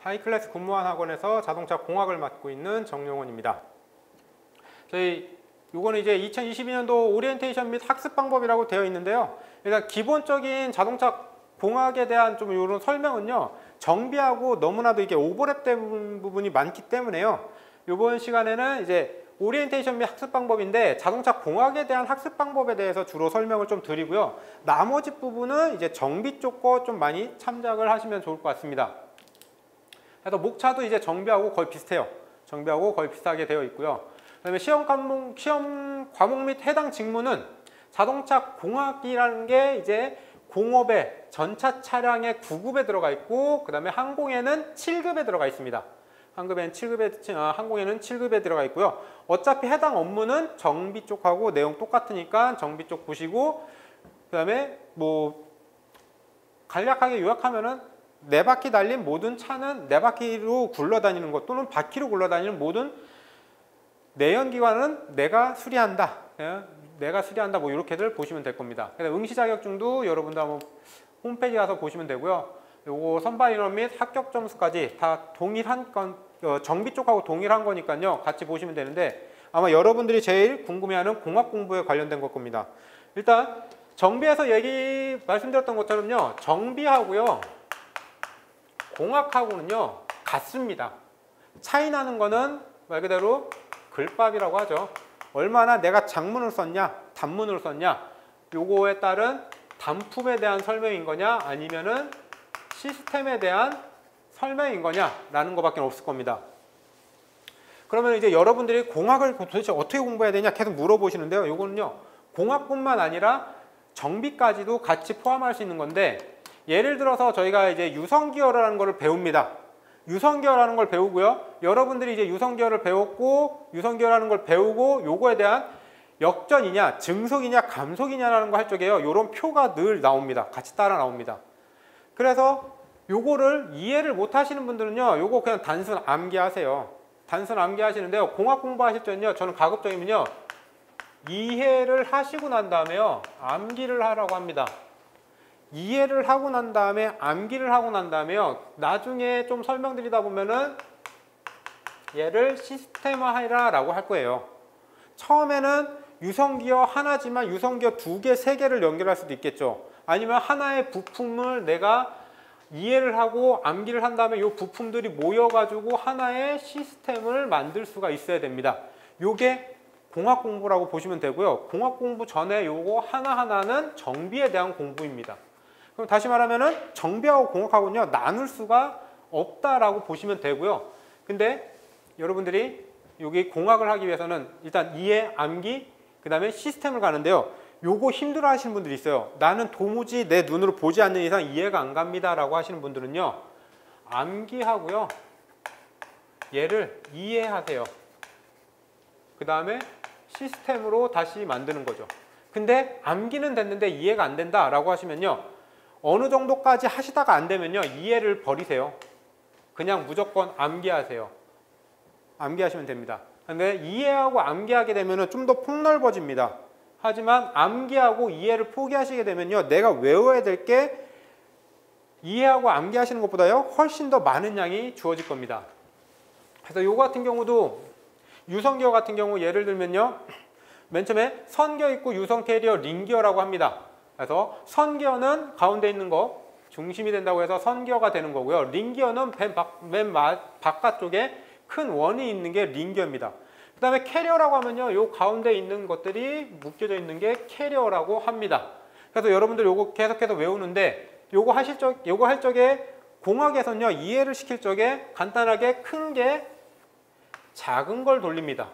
하이클래스 군무원 학원에서 자동차 공학을 맡고 있는 정용훈입니다. 요거는 이제 2022년도 오리엔테이션 및 학습 방법이라고 되어 있는데요. 일단 기본적인 자동차 공학에 대한 좀 이런 설명은요, 정비하고 너무나도 이게 오버랩된 부분이 많기 때문에요. 이번 시간에는 이제 오리엔테이션 및 학습 방법인데 자동차 공학에 대한 학습 방법에 대해서 주로 설명을 좀 드리고요. 나머지 부분은 이제 정비 쪽 거 좀 많이 참작을 하시면 좋을 것 같습니다. 그래서 목차도 이제 정비하고 거의 비슷해요. 정비하고 거의 비슷하게 되어 있고요. 그다음에 시험 과목 및 해당 직무는 자동차 공학이라는 게 이제 공업에 전차 차량의 9급에 들어가 있고, 그 다음에 항공에는 7급에 들어가 있습니다. 항공에는 7급에 들어가 있고요. 어차피 해당 업무는 정비 쪽하고 내용 똑같으니까 정비 쪽 보시고, 그 다음에 뭐 간략하게 요약하면은 4바퀴 달린 모든 차는 4바퀴로 굴러다니는 것 또는 바퀴로 굴러다니는 모든 내연기관은 내가 수리한다. 내가 수리한다. 뭐 이렇게들 보시면 될 겁니다. 응시 자격증도 여러분도 한번 홈페이지 가서 보시면 되고요. 요거 선발 인원 및 합격 점수까지 다 동일한 건, 정비 쪽하고 동일한 거니까요. 같이 보시면 되는데 아마 여러분들이 제일 궁금해하는 공학 공부에 관련된 것 겁니다. 일단 정비에서 말씀드렸던 것처럼요. 정비하고요. 공학하고는요. 같습니다. 차이 나는 거는 말 그대로 글밥이라고 하죠. 얼마나 내가 장문을 썼냐, 단문을 썼냐, 요거에 따른 단품에 대한 설명인 거냐, 아니면은 시스템에 대한 설명인 거냐, 라는 것밖에 없을 겁니다. 그러면 이제 여러분들이 공학을 도대체 어떻게 공부해야 되냐 계속 물어보시는데요. 요거는요, 공학뿐만 아니라 정비까지도 같이 포함할 수 있는 건데, 예를 들어서 저희가 이제 유성기어라는 거를 배웁니다. 유성기어라는 걸 배우고요. 여러분들이 이제 유성기어를 배웠고, 유성기어라는 걸 배우고, 요거에 대한 역전이냐, 증속이냐, 감속이냐라는 거 할 적에요. 요런 표가 늘 나옵니다. 같이 따라 나옵니다. 그래서 요거를 이해를 못 하시는 분들은요, 요거 그냥 단순 암기하세요. 단순 암기하시는데요. 공학 공부하실 때는요, 저는 가급적이면요, 이해를 하시고 난 다음에요, 암기를 하라고 합니다. 이해를 하고 난 다음에 암기를 하고 난 다음에요, 나중에 좀 설명드리다 보면은 얘를 시스템화해라 라고 할 거예요. 처음에는 유성기어 하나지만 유성기어 2개, 3개를 연결할 수도 있겠죠. 아니면 하나의 부품을 내가 이해를 하고 암기를 한 다음에 이 부품들이 모여가지고 하나의 시스템을 만들 수가 있어야 됩니다. 요게 공학 공부라고 보시면 되고요. 공학 공부 전에 요거 하나하나는 정비에 대한 공부입니다. 그럼 다시 말하면은 정비하고 공학하고는요, 나눌 수가 없다라고 보시면 되고요. 근데 여러분들이 여기 공학을 하기 위해서는 일단 이해, 암기, 그 다음에 시스템을 가는데요. 요거 힘들어 하시는 분들이 있어요. 나는 도무지 내 눈으로 보지 않는 이상 이해가 안 갑니다 라고 하시는 분들은요, 암기하고요, 얘를 이해하세요. 그 다음에 시스템으로 다시 만드는 거죠. 근데 암기는 됐는데 이해가 안 된다 라고 하시면요, 어느 정도까지 하시다가 안 되면요, 이해를 버리세요. 그냥 무조건 암기하세요. 암기하시면 됩니다. 근데 이해하고 암기하게 되면 좀 더 폭넓어집니다. 하지만 암기하고 이해를 포기하시게 되면요, 내가 외워야 될 게 이해하고 암기하시는 것보다요, 훨씬 더 많은 양이 주어질 겁니다. 그래서 요거 같은 경우도 유성기어 같은 경우 예를 들면요, 맨 처음에 선기어 있고 유성 캐리어 링기어라고 합니다. 그래서 선기어는 가운데 있는 거 중심이 된다고 해서 선기어가 되는 거고요. 링기어는 맨 바깥쪽에 큰 원이 있는 게 링기어입니다. 그 다음에 캐리어라고 하면요, 요 가운데 있는 것들이 묶여져 있는 게 캐리어라고 합니다. 그래서 여러분들 요거 계속해서 외우는데, 요거 할 적에 공학에서는요, 이해를 시킬 적에 간단하게 큰 게 작은 걸 돌립니다.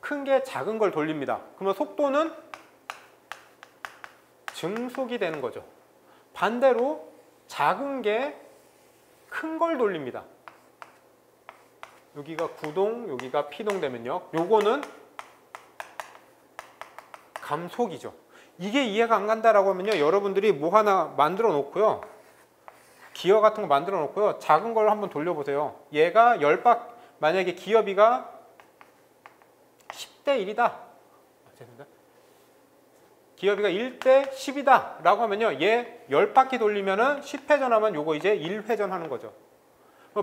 큰 게 작은 걸 돌립니다. 그러면 속도는 증속이 되는 거죠. 반대로 작은 게 큰 걸 돌립니다. 여기가 구동, 여기가 피동 되면요, 요거는 감속이죠. 이게 이해가 안 간다라고 하면요, 여러분들이 뭐 하나 만들어 놓고요, 기어 같은 거 만들어 놓고요, 작은 걸 한번 돌려보세요. 얘가 만약에 기어비가 10대 1이다. 기압이가 1대 10이다 라고 하면요, 얘 10바퀴 돌리면은 10회전 하면 요거 이제 1회전 하는 거죠.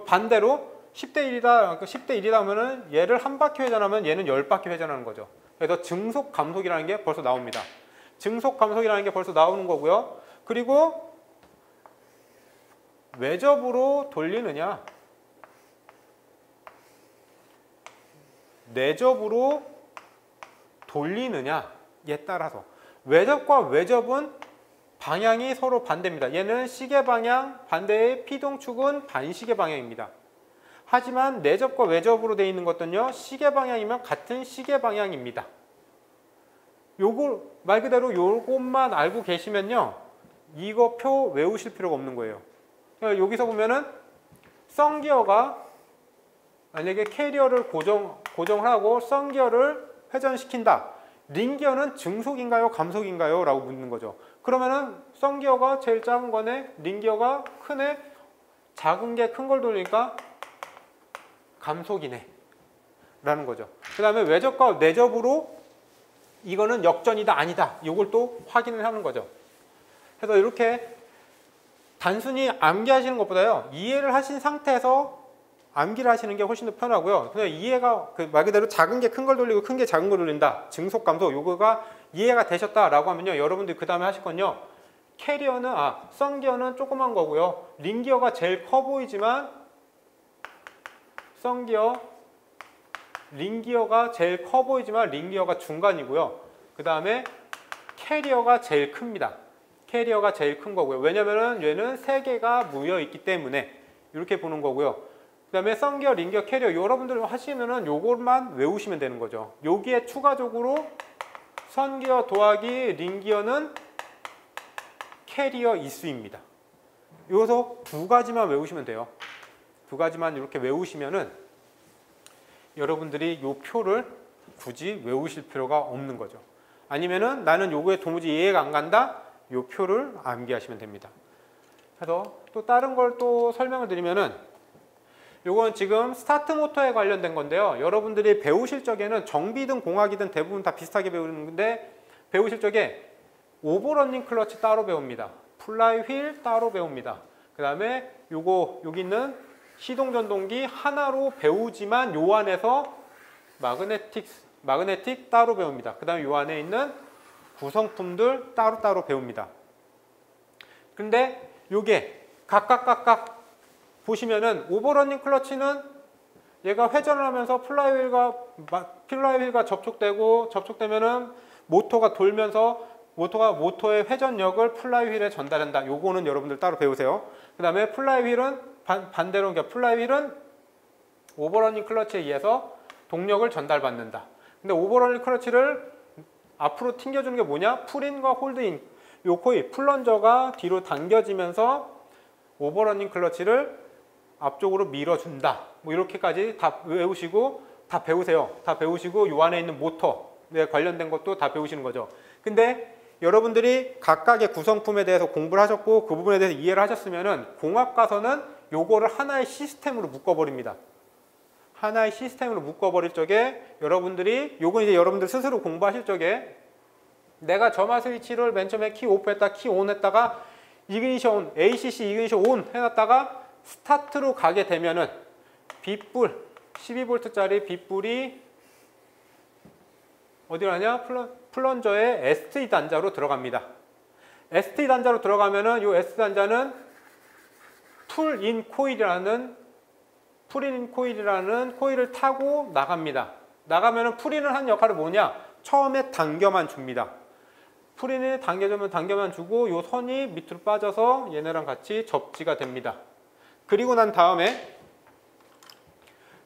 반대로 10대 1이다, 10대 1이다 하면은 얘를 한 바퀴 회전하면 얘는 10바퀴 회전하는 거죠. 그래서 증속 감속이라는 게 벌써 나옵니다. 증속 감속이라는 게 벌써 나오는 거고요. 그리고 외접으로 돌리느냐, 내접으로 돌리느냐에 따라서, 외접과 외접은 방향이 서로 반대입니다. 얘는 시계 방향, 반대의 피동축은 반시계 방향입니다. 하지만 내접과 외접으로 되어 있는 것은요, 시계 방향이면 같은 시계 방향입니다. 요걸 말 그대로 요것만 알고 계시면요, 이거 표 외우실 필요가 없는 거예요. 그러니까 여기서 보면은 썬기어가 만약에 캐리어를 고정을 하고 썬기어를 회전시킨다. 링기어는 증속인가요? 감속인가요? 라고 묻는 거죠. 그러면은 썬기어가 제일 작은 거네, 링기어가 크네, 작은 게 큰 걸 돌리니까 감속이네 라는 거죠. 그 다음에 외접과 내접으로 이거는 역전이다 아니다, 이걸 또 확인을 하는 거죠. 그래서 이렇게 단순히 암기하시는 것보다요, 이해를 하신 상태에서 암기를 하시는 게 훨씬 더 편하고요. 그냥 이해가 말 그대로 작은 게 큰 걸 돌리고 큰 게 작은 걸 돌린다, 증속 감속, 요거가 이해가 되셨다라고 하면요, 여러분들이 그 다음에 하실 건요, 캐리어는 썬기어는 조그만 거고요, 링기어가 제일 커 보이지만 링기어가 제일 커 보이지만 링기어가 중간이고요. 그 다음에 캐리어가 제일 큽니다. 캐리어가 제일 큰 거고요. 왜냐면은 얘는 3개가 모여 있기 때문에 이렇게 보는 거고요. 그 다음에 썬기어, 링기어, 캐리어, 여러분들 하시면은 요것만 외우시면 되는 거죠. 여기에 추가적으로 썬기어 더하기 링기어는 캐리어 이수입니다. 여기서 2가지만 외우시면 돼요. 2가지만 이렇게 외우시면은 여러분들이 요 표를 굳이 외우실 필요가 없는 거죠. 아니면은 나는 요거에 도무지 이해가 안 간다, 요 표를 암기하시면 됩니다. 그래서 또 다른 걸 또 설명을 드리면은, 요건 지금 스타트 모터에 관련된 건데요, 여러분들이 배우실 적에는 정비든 공학이든 대부분 다 비슷하게 배우는데, 배우실 적에 오버러닝 클러치 따로 배웁니다. 플라이 휠 따로 배웁니다. 그 다음에 여기 있는 시동 전동기 하나로 배우지만 요 안에서 마그네틱 따로 배웁니다. 그 다음에 요 안에 있는 구성품들 따로 배웁니다. 근데 요게 각각 보시면은, 오버러닝 클러치는 얘가 회전을 하면서 플라이휠과 접촉되면은 모터가 돌면서 모터의 회전력을 플라이휠에 전달한다. 요거는 여러분들 따로 배우세요. 그 다음에 플라이휠은 반대로, 플라이휠은 오버러닝 클러치에 의해서 동력을 전달받는다. 근데 오버러닝 클러치를 앞으로 튕겨주는 게 뭐냐? 풀인과 홀드인, 요 코일, 플런저가 뒤로 당겨지면서 오버러닝 클러치를 앞쪽으로 밀어준다. 뭐 이렇게까지 다 외우시고 다 배우세요. 다 배우시고 요 안에 있는 모터에 관련된 것도 다 배우시는 거죠. 근데 여러분들이 각각의 구성품에 대해서 공부를 하셨고 그 부분에 대해서 이해를 하셨으면은, 공학 가서는 요거를 하나의 시스템으로 묶어버립니다. 하나의 시스템으로 묶어버릴 적에 여러분들이, 요건 이제 여러분들 스스로 공부하실 적에, 내가 점화 스위치를 맨 처음에 키 오프 했다, 키 온 했다가 이그니션, ACC 이그니션 온 해놨다가 스타트로 가게 되면은 빗불, 12V짜리 빗불이 어디로 가냐? 플런저의 ST 단자로 들어갑니다. ST 단자로 들어가면은 이 ST 단자는 풀인 코일이라는 코일을 타고 나갑니다. 나가면은 풀인을 한 역할은 뭐냐? 처음에 당겨만 줍니다. 풀인을 당겨만 주고 이 선이 밑으로 빠져서 얘네랑 같이 접지가 됩니다. 그리고 난 다음에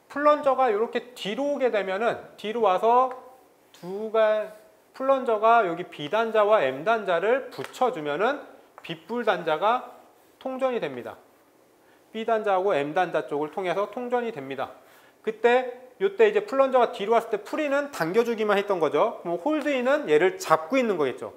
플런저가 이렇게 뒤로 오게 되면은, 뒤로 와서 플런저가 여기 B단자와 M단자를 붙여주면은 빗불 단자가 통전이 됩니다. B단자하고 M단자 쪽을 통해서 통전이 됩니다. 요때 이제 플런저가 뒤로 왔을 때 풀인은 당겨주기만 했던 거죠. 그럼 홀드인은 얘를 잡고 있는 거겠죠.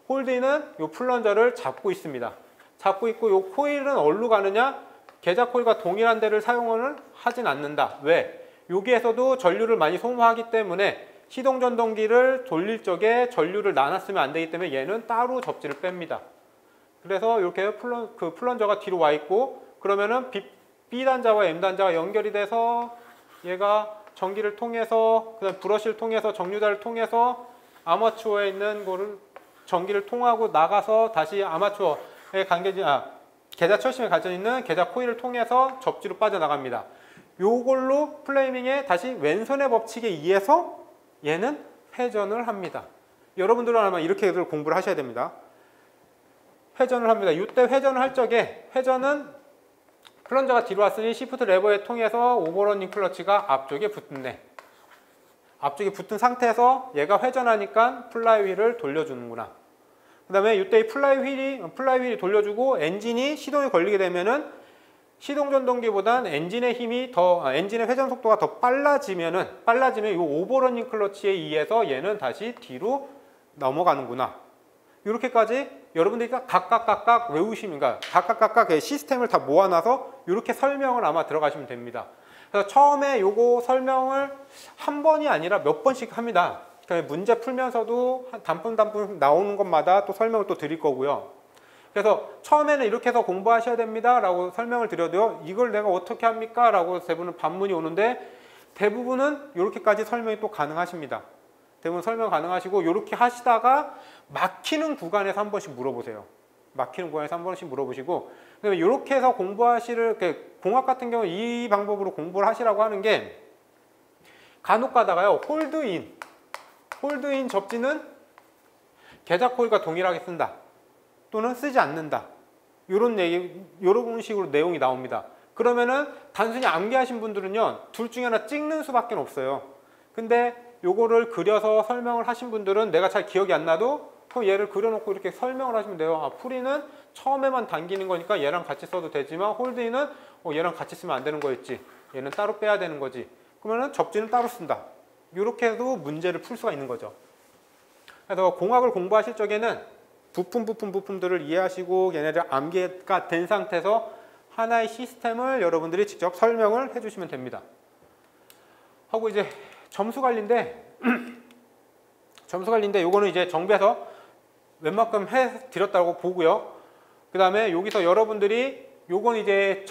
홀드인은 요 플런저를 잡고 있습니다. 잡고 있고, 요 코일은 어디로 가느냐? 계좌 코일과 동일한 데를 사용을 하진 않는다. 왜? 여기에서도 전류를 많이 소모하기 때문에 시동전동기를 돌릴 적에 전류를 나눴으면 안 되기 때문에 얘는 따로 접지를 뺍니다. 그래서 이렇게 플런저가 뒤로 와 있고, 그러면은 B단자와 M단자가 연결이 돼서 얘가 전기를 통해서, 그다음 브러쉬를 통해서, 정류자를 통해서 아마추어에 있는 거를 전기를 통하고 나가서 다시 아마추어의 계좌 철심에 갇혀 있는 계좌 코일을 통해서 접지로 빠져나갑니다. 요걸로 플레이밍의 다시 왼손의 법칙에 의해서 얘는 회전을 합니다. 여러분들은 아마 이렇게 공부를 하셔야 됩니다. 회전을 합니다. 이때 회전을 할 적에, 회전은 플런저가 뒤로 왔으니 시프트 레버에 통해서 오버러닝 클러치가 앞쪽에 붙네. 앞쪽에 붙은 상태에서 얘가 회전하니까 플라이휠을 돌려주는구나. 그 다음에 이때 이 플라이휠이 돌려주고 엔진이 시동이 걸리게 되면은 시동전동기보단 엔진의 엔진의 회전 속도가 더 빨라지면 이 오버러닝 클러치에 의해서 얘는 다시 뒤로 넘어가는구나. 이렇게까지 여러분들이 각각 외우시니까 각각 시스템을 다 모아놔서 이렇게 설명을 아마 들어가시면 됩니다. 그래서 처음에 요거 설명을 한 번이 아니라 몇 번씩 합니다. 그러니까 문제 풀면서도 단품 나오는 것마다 또 설명을 또 드릴 거고요. 그래서 처음에는 이렇게 해서 공부하셔야 됩니다 라고 설명을 드려도요, 이걸 내가 어떻게 합니까? 라고 대부분 반문이 오는데, 대부분은 이렇게까지 설명이 또 가능하십니다. 대부분 설명 가능하시고, 이렇게 하시다가 막히는 구간에서 한 번씩 물어보세요. 막히는 구간에서 한 번씩 물어보시고, 그다음에 이렇게 해서 공학 같은 경우 이 방법으로 공부를 하시라고 하는 게, 간혹 가다가요, 홀드인 접지는 계좌 코일과 동일하게 쓴다, 또는 쓰지 않는다, 이런 식으로 내용이 나옵니다. 그러면은 단순히 암기하신 분들은요, 둘 중에 하나 찍는 수밖에 없어요. 근데 요거를 그려서 설명을 하신 분들은 내가 잘 기억이 안 나도 그럼 얘를 그려놓고 이렇게 설명을 하시면 돼요. 풀이는 처음에만 당기는 거니까 얘랑 같이 써도 되지만, 홀드인은 얘랑 같이 쓰면 안 되는 거였지, 얘는 따로 빼야 되는 거지, 그러면은 접지는 따로 쓴다. 이렇게 해도 문제를 풀 수가 있는 거죠. 그래서 공학을 공부하실 적에는 부품들을 이해하시고 얘네들 암기가 된 상태에서 하나의 시스템을 여러분들이 직접 설명을 해주시면 됩니다. 하고 이제 점수 관리인데 요거는 이제 정비해서 웬만큼 해드렸다고 보고요. 그 다음에 여기서 여러분들이 요건 이제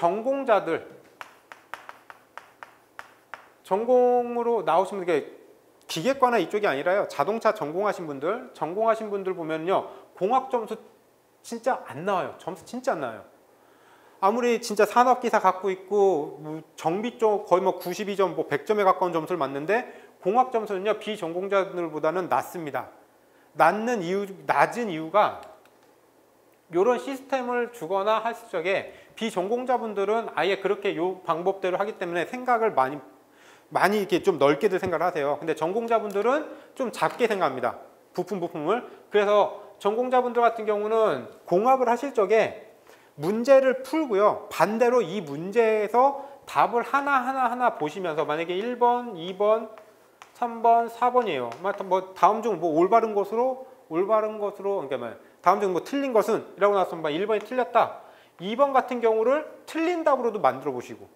전공으로 나오시면 이게 기계과나 이쪽이 아니라요, 자동차 전공하신 분들 보면요, 공학 점수 진짜 안 나와요. 점수 진짜 안 나와요. 아무리 진짜 산업기사 갖고 있고 정비 쪽 거의 92점, 100점에 가까운 점수를 맞는데, 공학 점수는요 비전공자들보다는 낮습니다. 낮은 이유가 이런 시스템을 주거나 하실 적에 비전공자분들은 아예 그렇게 요 방법대로 하기 때문에 생각을 많이 이렇게 좀 넓게들 생각을 하세요. 근데 전공자분들은 좀 작게 생각합니다. 부품을. 그래서 전공자분들 같은 경우는 공학을 하실 적에 문제를 풀고요, 반대로 이 문제에서 답을 하나 보시면서, 만약에 1번, 2번, 3번, 4번이에요. 다음 중 올바른 것으로, 그러니까 다음 중 틀린 것은 이라고 나왔으면 1번이 틀렸다. 2번 같은 경우를 틀린 답으로도 만들어 보시고,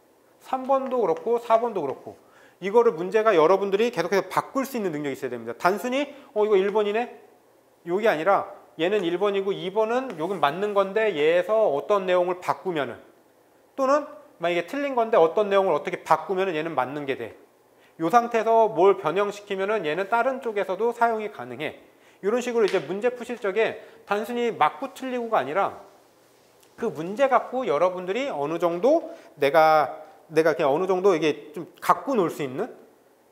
3번도 그렇고 4번도 그렇고, 이거를 문제가 여러분들이 계속해서 바꿀 수 있는 능력이 있어야 됩니다. 단순히 이거 1번이네? 요게 아니라 얘는 1번이고 2번은 여긴 맞는 건데 얘에서 어떤 내용을 바꾸면은, 또는 만약에 틀린 건데 어떤 내용을 어떻게 바꾸면은 얘는 맞는 게 돼. 이 상태에서 뭘 변형시키면은 얘는 다른 쪽에서도 사용이 가능해. 이런 식으로 이제 문제 푸실 적에 단순히 맞고 틀리고가 아니라 그 문제 갖고 여러분들이 어느 정도 내가 그냥 어느 정도 이게 좀 갖고 놀 수 있는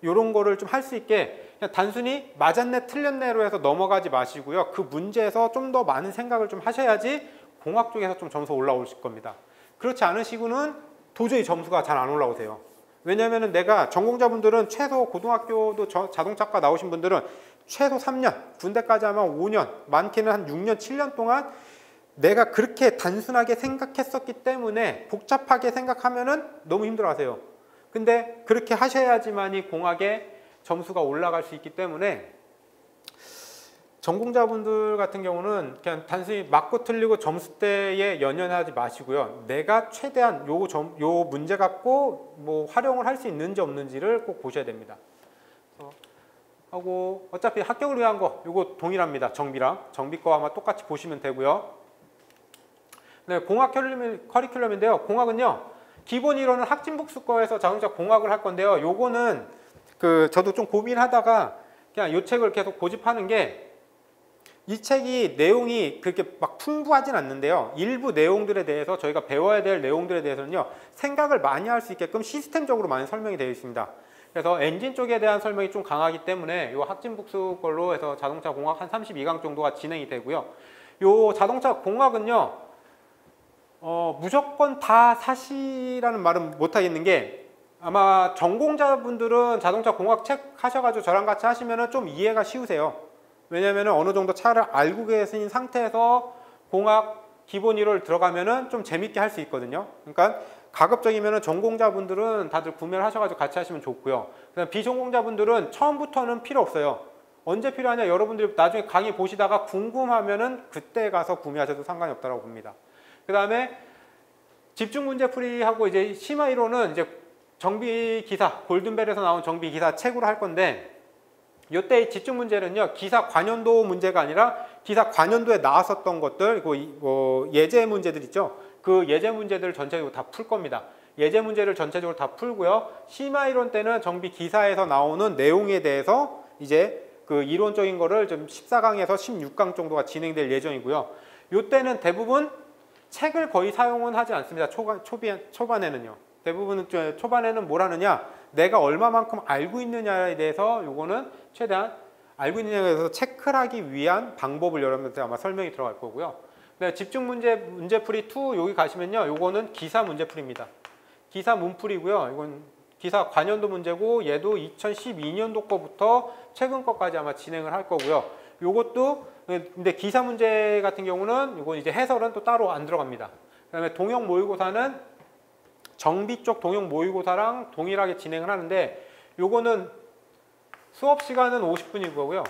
이런 거를 좀 할 수 있게, 그냥 단순히 맞았네 틀렸네로 해서 넘어가지 마시고요, 그 문제에서 좀 더 많은 생각을 좀 하셔야지 공학 쪽에서 좀 점수 올라오실 겁니다. 그렇지 않으시고는 도저히 점수가 잘 안 올라오세요. 왜냐면은 내가 전공자분들은 최소 고등학교도 자동차과 나오신 분들은 최소 3년, 군대까지 하면 5년, 많게는 한 6년, 7년 동안 내가 그렇게 단순하게 생각했었기 때문에 복잡하게 생각하면은 너무 힘들어하세요. 근데 그렇게 하셔야지만이 공학의 점수가 올라갈 수 있기 때문에, 전공자분들 같은 경우는 그냥 단순히 맞고 틀리고 점수대에 연연하지 마시고요, 내가 최대한 요 문제 갖고 활용을 할 수 있는지 없는지를 꼭 보셔야 됩니다. 하고 어차피 합격을 위한 거 요거 동일합니다. 정비 거 아마 똑같이 보시면 되고요. 네, 공학 커리큘럼인데요. 공학은요. 기본 이론은 학진복수과에서 자동차 공학을 할 건데요. 요거는 저도 좀 고민하다가 그냥 요 책을 계속 고집하는 게 이 책이 내용이 그렇게 막 풍부하진 않는데요. 일부 내용들에 대해서 저희가 배워야 될 내용들에 대해서는요. 생각을 많이 할 수 있게끔 시스템적으로 많이 설명이 되어 있습니다. 그래서 엔진 쪽에 대한 설명이 좀 강하기 때문에 요 학진복수 걸로 해서 자동차 공학 한 32강 정도가 진행이 되고요. 요 자동차 공학은요. 무조건 다 사시라는 말은 못 하겠는 게 아마 전공자분들은 자동차 공학 책 하셔가지고 저랑 같이 하시면은 좀 이해가 쉬우세요. 왜냐하면 어느 정도 차를 알고 계신 상태에서 공학 기본 이론을 들어가면은 좀 재밌게 할 수 있거든요. 그러니까 가급적이면은 전공자분들은 다들 구매를 하셔가지고 같이 하시면 좋고요. 그다음 비전공자분들은 처음부터는 필요 없어요. 언제 필요하냐? 여러분들이 나중에 강의 보시다가 궁금하면은 그때 가서 구매하셔도 상관이 없다고 봅니다. 그 다음에 집중 문제 풀이하고 이제 심화 이론은 이제 정비 기사 골든벨에서 나온 정비 기사 책으로 할 건데 이때 집중 문제는요 기사 관연도 문제가 아니라 기사 관연도에 나왔었던 것들 예제 문제들 있죠. 그 예제 문제들을 전체적으로 다 풀 겁니다. 예제 문제를 전체적으로 다 풀고요. 심화 이론 때는 정비 기사에서 나오는 내용에 대해서 이제 그 이론적인 거를 좀 14강에서 16강 정도가 진행될 예정이고요. 이때는 대부분 책을 거의 사용은 하지 않습니다. 초반에는요. 대부분은 초반에는 뭘 하느냐? 내가 얼마만큼 알고 있느냐에 대해서 요거는 최대한 알고 있느냐에 대해서 체크를 하기 위한 방법을 여러분들한테 아마 설명이 들어갈 거고요. 네, 집중 문제풀이 2 여기 가시면요. 요거는 기사 문제풀이입니다. 기사 문풀이고요. 이건 기사 관연도 문제고 얘도 2012년도 거부터 최근 거까지 아마 진행을 할 거고요. 요것도 근데 기사 문제 같은 경우는 이건 이제 해설은 또 따로 안 들어갑니다. 그다음에 동형 모의고사는 정비 쪽 동형 모의고사랑 동일하게 진행을 하는데 요거는 수업 시간은 50분이고요.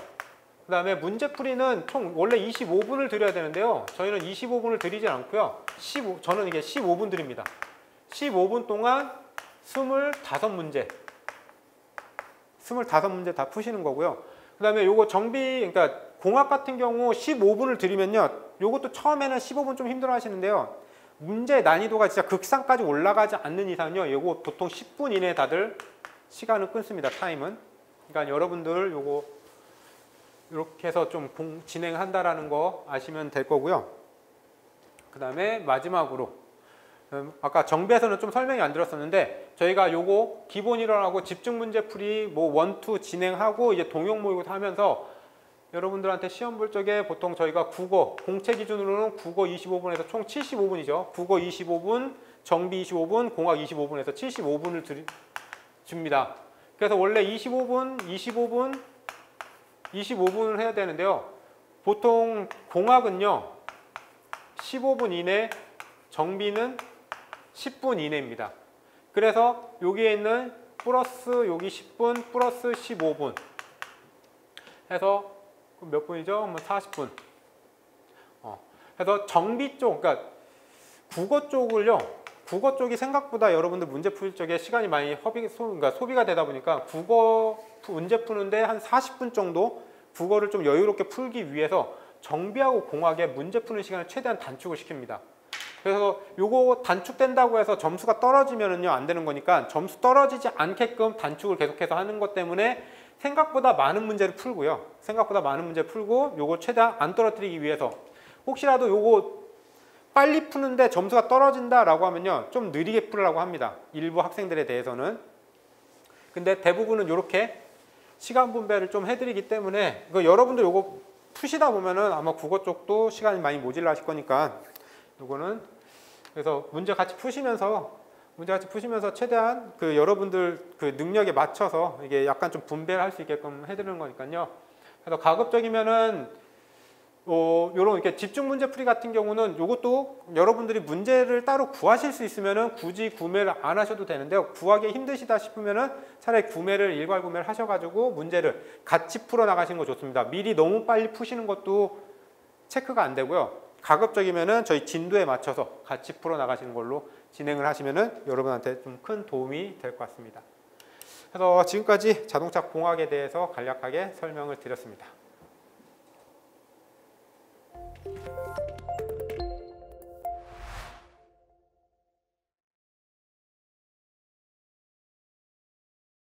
그다음에 문제풀이는 총 원래 25분을 드려야 되는데요. 저희는 25분을 드리지 않고요. 저는 이게 15분 드립니다. 15분 동안 25문제 다 푸시는 거고요. 그다음에 요거 정비 그러니까 공학 같은 경우 15분을 드리면요. 요것도 처음에는 15분 좀 힘들어 하시는데요. 문제 난이도가 진짜 극상까지 올라가지 않는 이상은요. 요거 보통 10분 이내에 다들 시간을 끊습니다. 타임은. 그러니까 여러분들 요거 이렇게 해서 좀 진행한다라는 거 아시면 될 거고요. 그 다음에 마지막으로 아까 정비에서는 좀 설명이 안 들었었는데 저희가 요거 기본 이론하고 집중 문제 풀이 뭐 1, 2 진행하고 이제 동형 모의고사 하면서 여러분들한테 시험 볼 적에 보통 저희가 국어 공채 기준으로는 국어 25분에서 총 75분이죠. 국어 25분, 정비 25분, 공학 25분에서 75분을 줍니다. 그래서 원래 25분을 해야 되는데요. 보통 공학은요 15분 이내, 정비는 10분 이내입니다. 그래서 여기에 있는 플러스 여기 10분 플러스 15분 해서 몇 분이죠? 40분. 그래서 정비 쪽, 그러니까 국어 쪽이 생각보다 여러분들 문제 풀 적에 시간이 많이 그러니까 소비가 되다 보니까 국어 문제 푸는데 한 40분 정도 국어를 좀 여유롭게 풀기 위해서 정비하고 공학의 문제 푸는 시간을 최대한 단축을 시킵니다. 그래서 요거 단축된다고 해서 점수가 떨어지면은요 안 되는 거니까 점수 떨어지지 않게끔 단축을 계속해서 하는 것 때문에 생각보다 많은 문제를 풀고요. 생각보다 많은 문제 풀고 요거 최대한 안 떨어뜨리기 위해서 혹시라도 요거 빨리 푸는데 점수가 떨어진다라고 하면요 좀 느리게 풀으라고 합니다. 일부 학생들에 대해서는. 근데 대부분은 이렇게 시간 분배를 좀 해드리기 때문에 이거 여러분들 요거 푸시다 보면은 아마 국어 쪽도 시간이 많이 모질라 하실 거니까 요거는 그래서 문제 같이 푸시면서 최대한 그 여러분들 그 능력에 맞춰서 이게 약간 좀 분배를 할 수 있게끔 해드리는 거니까요. 그래서 가급적이면은 요런 이렇게 집중 문제 풀이 같은 경우는 요것도 여러분들이 문제를 따로 구하실 수 있으면은 굳이 구매를 안 하셔도 되는데요. 구하기 힘드시다 싶으면은 차라리 일괄 구매를 하셔가지고 문제를 같이 풀어 나가시는 거 좋습니다. 미리 너무 빨리 푸시는 것도 체크가 안 되고요. 가급적이면은 저희 진도에 맞춰서 같이 풀어 나가시는 걸로 진행을 하시면은 여러분한테 좀 큰 도움이 될 것 같습니다. 그래서 지금까지 자동차 공학에 대해서 간략하게 설명을 드렸습니다.